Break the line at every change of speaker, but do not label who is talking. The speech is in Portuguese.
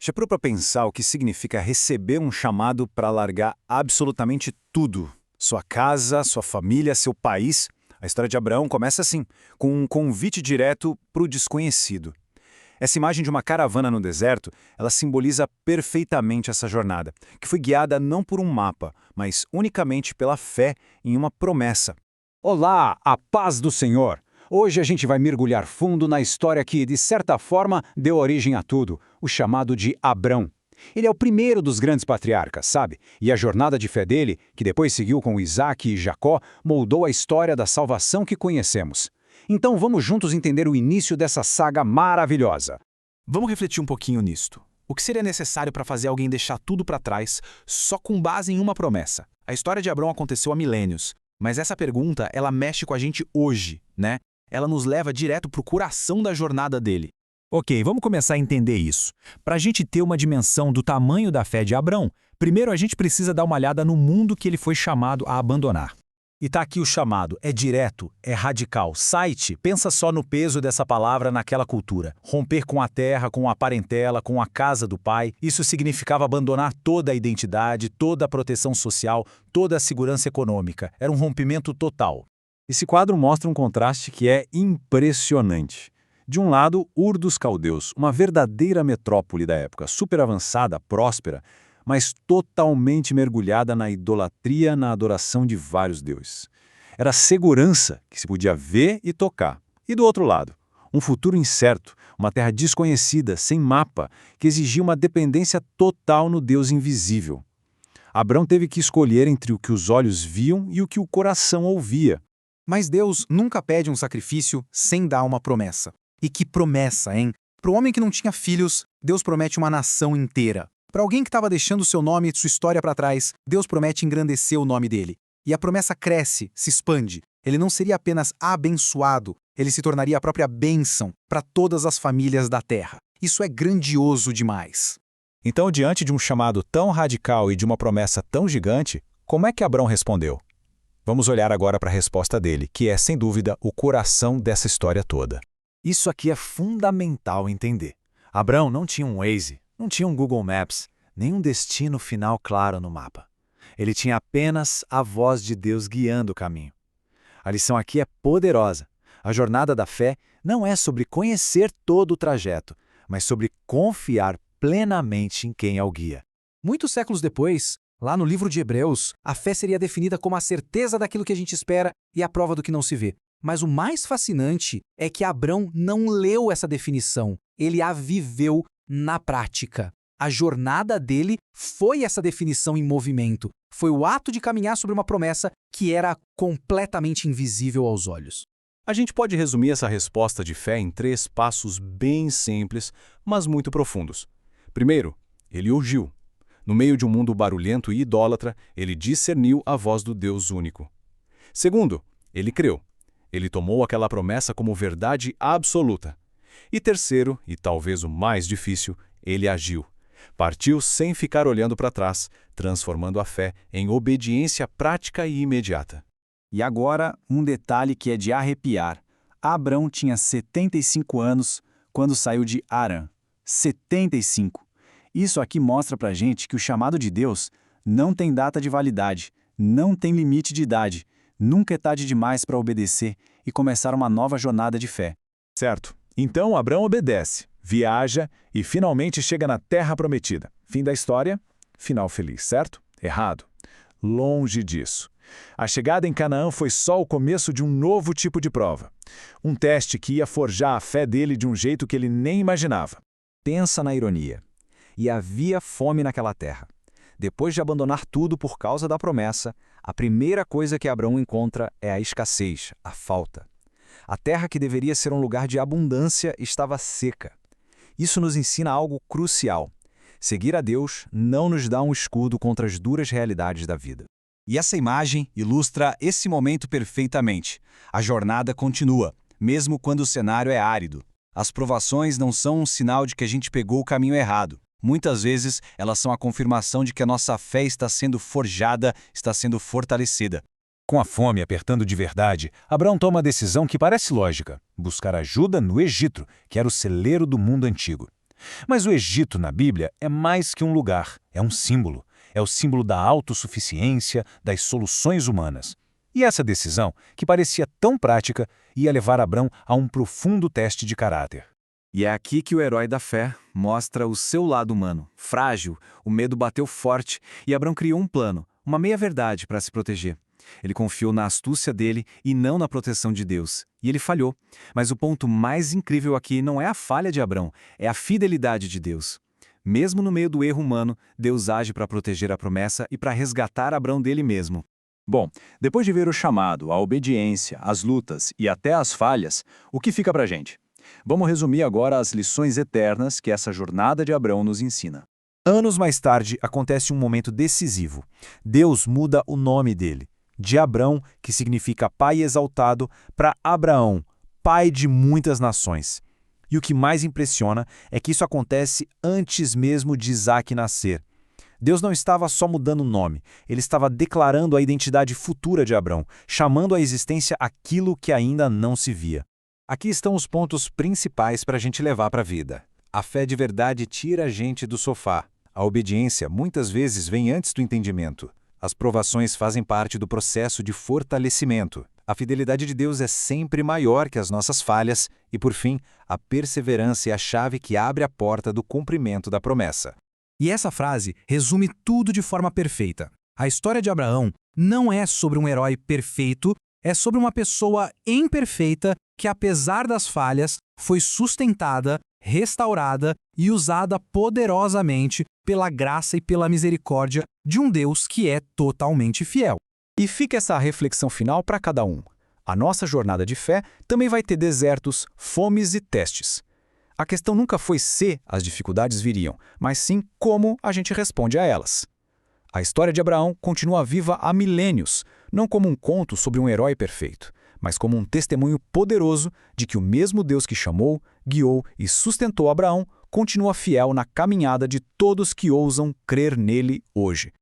Já parou para pensar o que significa receber um chamado para largar absolutamente tudo? Sua casa, sua família, seu país? A história de Abraão começa assim, com um convite direto para o desconhecido. Essa imagem de uma caravana no deserto, ela simboliza perfeitamente essa jornada, que foi guiada não por um mapa, mas unicamente pela fé em uma promessa.
Olá, a paz do Senhor! Hoje a gente vai mergulhar fundo na história que, de certa forma, deu origem a tudo, o chamado de Abrão. Ele é o primeiro dos grandes patriarcas, sabe? E a jornada de fé dele, que depois seguiu com Isaac e Jacó, moldou a história da salvação que conhecemos. Então vamos juntos entender o início dessa saga maravilhosa.
Vamos refletir um pouquinho nisto. O que seria necessário para fazer alguém deixar tudo para trás só com base em uma promessa? A história de Abrão aconteceu há milênios, mas essa pergunta, ela mexe com a gente hoje, né? Ela nos leva direto para o coração da jornada dele.
Ok, vamos começar a entender isso. Para a gente ter uma dimensão do tamanho da fé de Abrão, primeiro a gente precisa dar uma olhada no mundo que ele foi chamado a abandonar.
E tá aqui o chamado, é direto, é radical. Site, pensa só no peso dessa palavra naquela cultura. Romper com a terra, com a parentela, com a casa do pai, isso significava abandonar toda a identidade, toda a proteção social, toda a segurança econômica. Era um rompimento total.
Esse quadro mostra um contraste que é impressionante. De um lado, Ur dos Caldeus, uma verdadeira metrópole da época, super avançada, próspera, mas totalmente mergulhada na idolatria, na adoração de vários deuses. Era segurança que se podia ver e tocar. E do outro lado, um futuro incerto, uma terra desconhecida, sem mapa, que exigia uma dependência total no Deus invisível. Abrão teve que escolher entre o que os olhos viam e o que o coração ouvia.
Mas Deus nunca pede um sacrifício sem dar uma promessa. E que promessa, hein? Para o homem que não tinha filhos, Deus promete uma nação inteira. Para alguém que estava deixando seu nome e sua história para trás, Deus promete engrandecer o nome dele. E a promessa cresce, se expande. Ele não seria apenas abençoado, ele se tornaria a própria bênção para todas as famílias da terra. Isso é grandioso demais.
Então, diante de um chamado tão radical e de uma promessa tão gigante, como é que Abrão respondeu? Vamos olhar agora para a resposta dele, que é, sem dúvida, o coração dessa história toda.
Isso aqui é fundamental entender. Abrão não tinha um Waze, não tinha um Google Maps, nem um destino final claro no mapa. Ele tinha apenas a voz de Deus guiando o caminho. A lição aqui é poderosa. A jornada da fé não é sobre conhecer todo o trajeto, mas sobre confiar plenamente em quem é o guia.
Muitos séculos depois, lá no livro de Hebreus, a fé seria definida como a certeza daquilo que a gente espera e a prova do que não se vê. Mas o mais fascinante é que Abrão não leu essa definição, ele a viveu na prática. A jornada dele foi essa definição em movimento. Foi o ato de caminhar sobre uma promessa que era completamente invisível aos olhos.
A gente pode resumir essa resposta de fé em 3 passos bem simples, mas muito profundos. Primeiro, ele ouviu. No meio de um mundo barulhento e idólatra, ele discerniu a voz do Deus único. Segundo, ele creu. Ele tomou aquela promessa como verdade absoluta. E terceiro, e talvez o mais difícil, ele agiu. Partiu sem ficar olhando para trás, transformando a fé em obediência prática e imediata.
E agora, um detalhe que é de arrepiar. Abrão tinha 75 anos quando saiu de Harã. 75. Isso aqui mostra pra gente que o chamado de Deus não tem data de validade, não tem limite de idade. Nunca é tarde demais para obedecer e começar uma nova jornada de fé.
Certo. Então Abrão obedece, viaja e finalmente chega na Terra Prometida. Fim da história, final feliz, certo? Errado. Longe disso. A chegada em Canaã foi só o começo de um novo tipo de prova. Um teste que ia forjar a fé dele de um jeito que ele nem imaginava.
Pensa na ironia. E havia fome naquela terra. Depois de abandonar tudo por causa da promessa, a primeira coisa que Abrão encontra é a escassez, a falta. A terra que deveria ser um lugar de abundância estava seca. Isso nos ensina algo crucial. Seguir a Deus não nos dá um escudo contra as duras realidades da vida.
E essa imagem ilustra esse momento perfeitamente. A jornada continua, mesmo quando o cenário é árido. As provações não são um sinal de que a gente pegou o caminho errado. Muitas vezes, elas são a confirmação de que a nossa fé está sendo forjada, está sendo fortalecida.
Com a fome apertando de verdade, Abrão toma a decisão que parece lógica: buscar ajuda no Egito, que era o celeiro do mundo antigo.
Mas o Egito na Bíblia é mais que um lugar, é um símbolo. É o símbolo da autossuficiência, das soluções humanas. E essa decisão, que parecia tão prática, ia levar Abrão a um profundo teste de caráter.
E é aqui que o herói da fé mostra o seu lado humano. Frágil, o medo bateu forte e Abrão criou um plano, uma meia-verdade para se proteger. Ele confiou na astúcia dele e não na proteção de Deus. E ele falhou. Mas o ponto mais incrível aqui não é a falha de Abrão, é a fidelidade de Deus. Mesmo no meio do erro humano, Deus age para proteger a promessa e para resgatar Abrão dele mesmo.
Bom, depois de ver o chamado, a obediência, as lutas e até as falhas, o que fica pra gente? Vamos resumir agora as lições eternas que essa jornada de Abrão nos ensina. Anos mais tarde, acontece um momento decisivo. Deus muda o nome dele, de Abrão, que significa pai exaltado, para Abraão, pai de muitas nações. E o que mais impressiona é que isso acontece antes mesmo de Isaac nascer. Deus não estava só mudando o nome, ele estava declarando a identidade futura de Abrão, chamando à existência aquilo que ainda não se via. Aqui estão os pontos principais para a gente levar para a vida. A fé de verdade tira a gente do sofá. A obediência muitas vezes vem antes do entendimento. As provações fazem parte do processo de fortalecimento. A fidelidade de Deus é sempre maior que as nossas falhas e, por fim, a perseverança é a chave que abre a porta do cumprimento da promessa.
E essa frase resume tudo de forma perfeita. A história de Abraão não é sobre um herói perfeito, é sobre uma pessoa imperfeita que, apesar das falhas, foi sustentada, restaurada e usada poderosamente pela graça e pela misericórdia de um Deus que é totalmente fiel.
E fica essa reflexão final para cada um. A nossa jornada de fé também vai ter desertos, fomes e testes. A questão nunca foi se as dificuldades viriam, mas sim como a gente responde a elas. A história de Abraão continua viva há milênios, não como um conto sobre um herói perfeito, mas como um testemunho poderoso de que o mesmo Deus que chamou, guiou e sustentou Abraão continua fiel na caminhada de todos que ousam crer nele hoje.